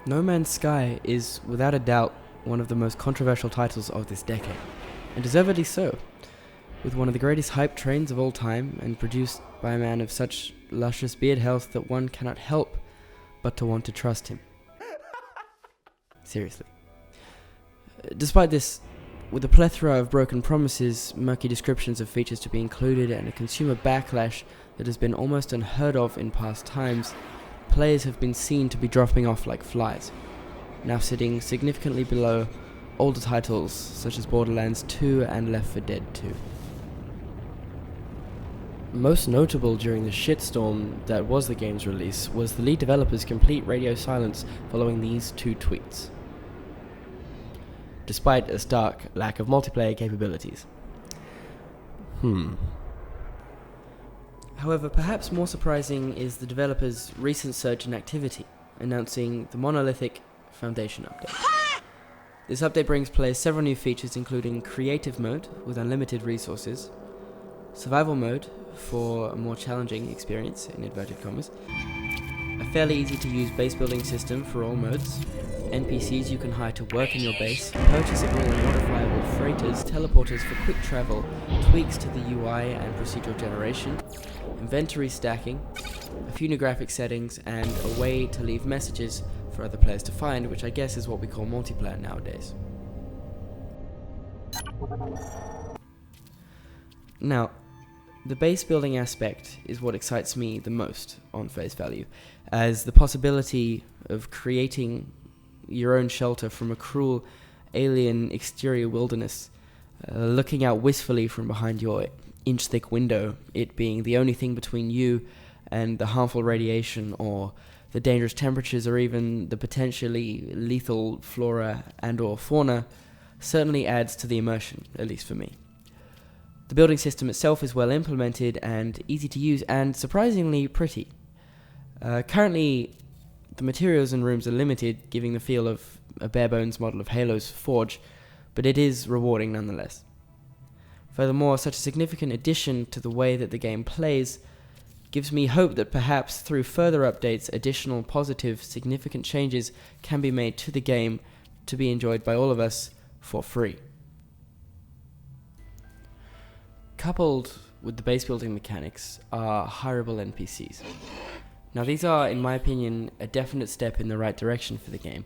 No Man's Sky is, without a doubt, one of the most controversial titles of this decade, and deservedly so, with one of the greatest hype trains of all time, and produced by a man of such luscious beard health that one cannot help but to want to trust him. Seriously. Despite this, with a plethora of broken promises, murky descriptions of features to be included, and a consumer backlash that has been almost unheard of in past times, players have been seen to be dropping off like flies, now sitting significantly below older titles such as Borderlands 2 and Left 4 Dead 2. Most notable during the shitstorm that was the game's release was the lead developer's complete radio silence following these two tweets, despite a stark lack of multiplayer capabilities. However, perhaps more surprising is the developer's recent surge in activity, announcing the monolithic Foundation update. This update brings players several new features, including creative mode with unlimited resources, survival mode for a more challenging experience, in inverted commas, a fairly easy to use base building system for all modes, NPCs you can hire to work in your base, purchasable and modifiable freighters, teleporters for quick travel, tweaks to the UI and procedural generation, inventory stacking, a few new graphic settings, and a way to leave messages for other players to find, which I guess is what we call multiplayer nowadays. Now, the base building aspect is what excites me the most on face value, as the possibility of creating your own shelter from a cruel alien exterior wilderness, looking out wistfully from behind your inch-thick window, it being the only thing between you and the harmful radiation or the dangerous temperatures or even the potentially lethal flora and or fauna, certainly adds to the immersion, at least for me. The building system itself is well implemented and easy to use and surprisingly pretty. Currently, the materials and rooms are limited, giving the feel of a bare-bones model of Halo's Forge, but it is rewarding nonetheless. Furthermore, such a significant addition to the way that the game plays gives me hope that perhaps through further updates, additional positive, significant changes can be made to the game to be enjoyed by all of us for free. Coupled with the base building mechanics are hireable NPCs. Now these are, in my opinion, a definite step in the right direction for the game,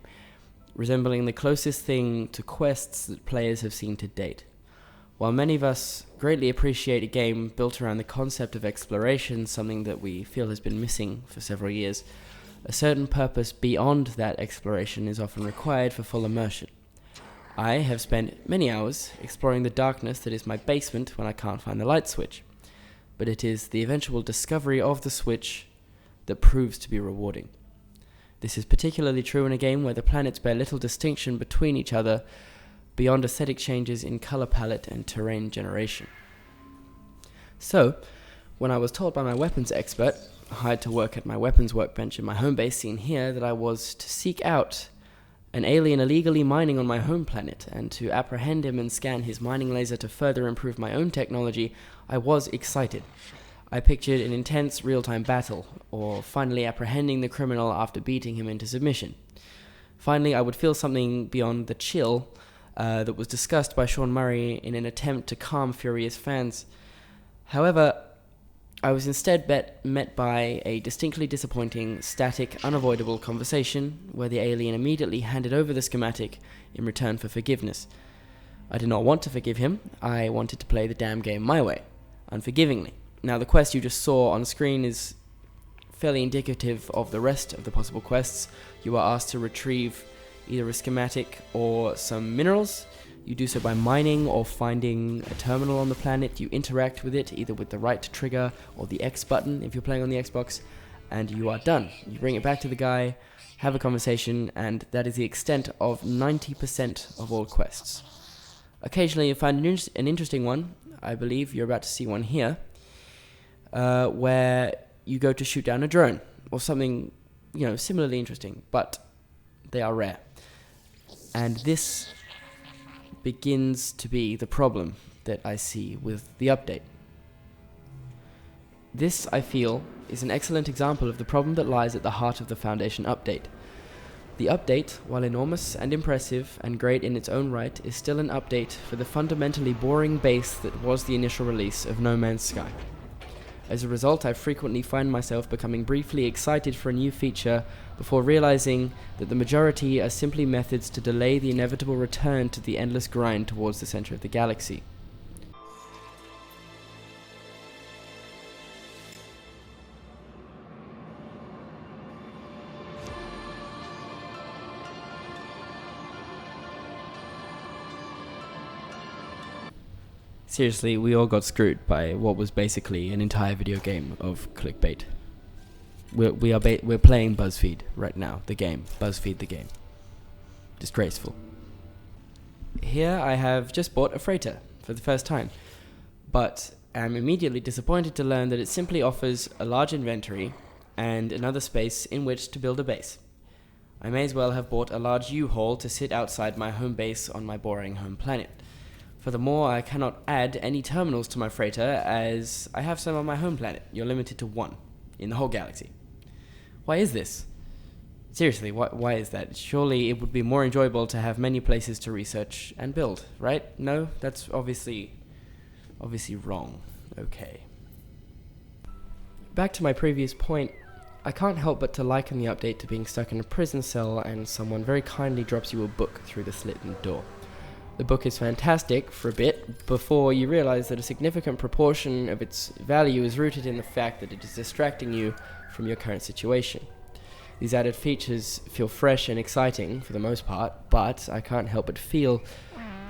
resembling the closest thing to quests that players have seen to date. While many of us greatly appreciate a game built around the concept of exploration, something that we feel has been missing for several years, a certain purpose beyond that exploration is often required for full immersion. I have spent many hours exploring the darkness that is my basement when I can't find the light switch, but it is the eventual discovery of the switch that proves to be rewarding. This is particularly true in a game where the planets bear little distinction between each other beyond aesthetic changes in color palette and terrain generation. So, when I was told by my weapons expert, hired to work at my weapons workbench in my home base seen here, that I was to seek out an alien illegally mining on my home planet and to apprehend him and scan his mining laser to further improve my own technology, I was excited. I pictured an intense real-time battle, or finally apprehending the criminal after beating him into submission. Finally, I would feel something beyond the chill that was discussed by Sean Murray in an attempt to calm furious fans. However, I was instead met by a distinctly disappointing, static, unavoidable conversation where the alien immediately handed over the schematic in return for forgiveness. I did not want to forgive him. I wanted to play the damn game my way, unforgivingly. Now, the quest you just saw on screen is fairly indicative of the rest of the possible quests. You are asked to retrieve either a schematic or some minerals. You do so by mining or finding a terminal on the planet. You interact with it either with the right trigger or the X button if you're playing on the Xbox, and you are done. You bring it back to the guy, have a conversation, and that is the extent of 90% of all quests. Occasionally you find an interesting one. I believe you're about to see one here, where you go to shoot down a drone or something, similarly interesting, but they are rare. And this begins to be the problem that I see with the update. This, I feel, is an excellent example of the problem that lies at the heart of the Foundation update. The update, while enormous and impressive and great in its own right, is still an update for the fundamentally boring base that was the initial release of No Man's Sky. As a result, I frequently find myself becoming briefly excited for a new feature before realizing that the majority are simply methods to delay the inevitable return to the endless grind towards the center of the galaxy. Seriously, we all got screwed by what was basically an entire video game of clickbait. We're playing BuzzFeed right now, the game. BuzzFeed the game. Disgraceful. Here I have just bought a freighter for the first time, but am immediately disappointed to learn that it simply offers a large inventory and another space in which to build a base. I may as well have bought a large U-Haul to sit outside my home base on my boring home planet. Furthermore, I cannot add any terminals to my freighter as I have some on my home planet. You're limited to one in the whole galaxy. Why is this? Seriously, why is that? Surely it would be more enjoyable to have many places to research and build, right? No, that's obviously wrong. Okay. Back to my previous point, I can't help but to liken the update to being stuck in a prison cell and someone very kindly drops you a book through the slit in the door. The book is fantastic for a bit before you realize that a significant proportion of its value is rooted in the fact that it is distracting you from your current situation. These added features feel fresh and exciting for the most part, but I can't help but feel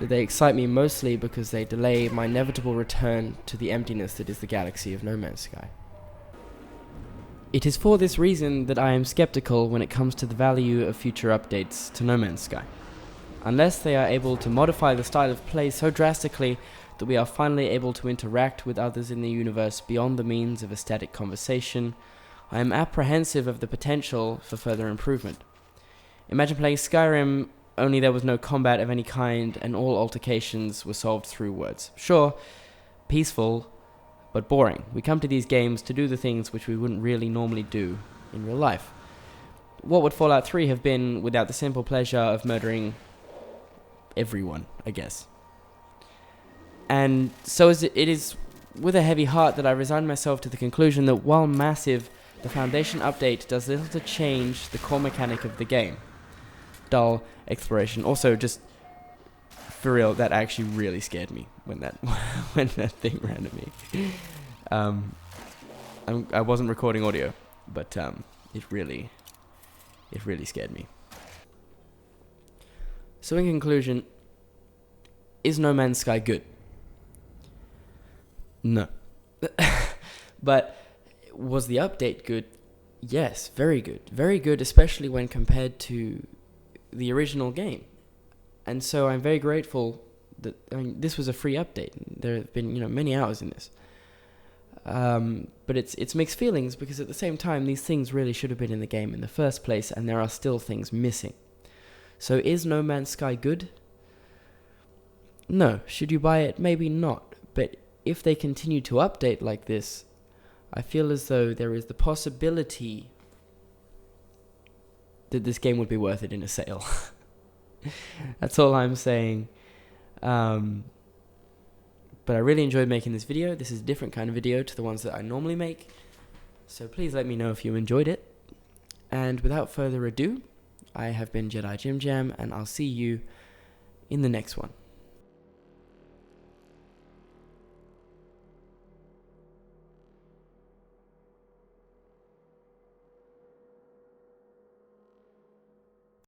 that they excite me mostly because they delay my inevitable return to the emptiness that is the galaxy of No Man's Sky. It is for this reason that I am skeptical when it comes to the value of future updates to No Man's Sky. Unless they are able to modify the style of play so drastically that we are finally able to interact with others in the universe beyond the means of a static conversation, I am apprehensive of the potential for further improvement. Imagine playing Skyrim, only there was no combat of any kind and all altercations were solved through words. Sure, peaceful, but boring. We come to these games to do the things which we wouldn't really normally do in real life. What would Fallout 3 have been without the simple pleasure of murdering everyone, I guess? And so it is with a heavy heart that I resign myself to the conclusion that while massive, the Foundation update does little to change the core mechanic of the game. Dull exploration. Also, just for real, that actually really scared me when that when that thing ran at me. I wasn't recording audio, but it really scared me. So in conclusion, is No Man's Sky good? No. But was the update good? Yes, very good. Very good, especially when compared to the original game. And so I'm very grateful that, this was a free update. There have been, many hours in this. But it's mixed feelings because at the same time, these things really should have been in the game in the first place, and there are still things missing. So is No Man's Sky good? No. Should you buy it? Maybe not. But if they continue to update like this, I feel as though there is the possibility that this game would be worth it in a sale. That's all I'm saying. But I really enjoyed making this video. This is a different kind of video to the ones that I normally make. So please let me know if you enjoyed it. And without further ado, I have been Jedi Jim Jam, and I'll see you in the next one.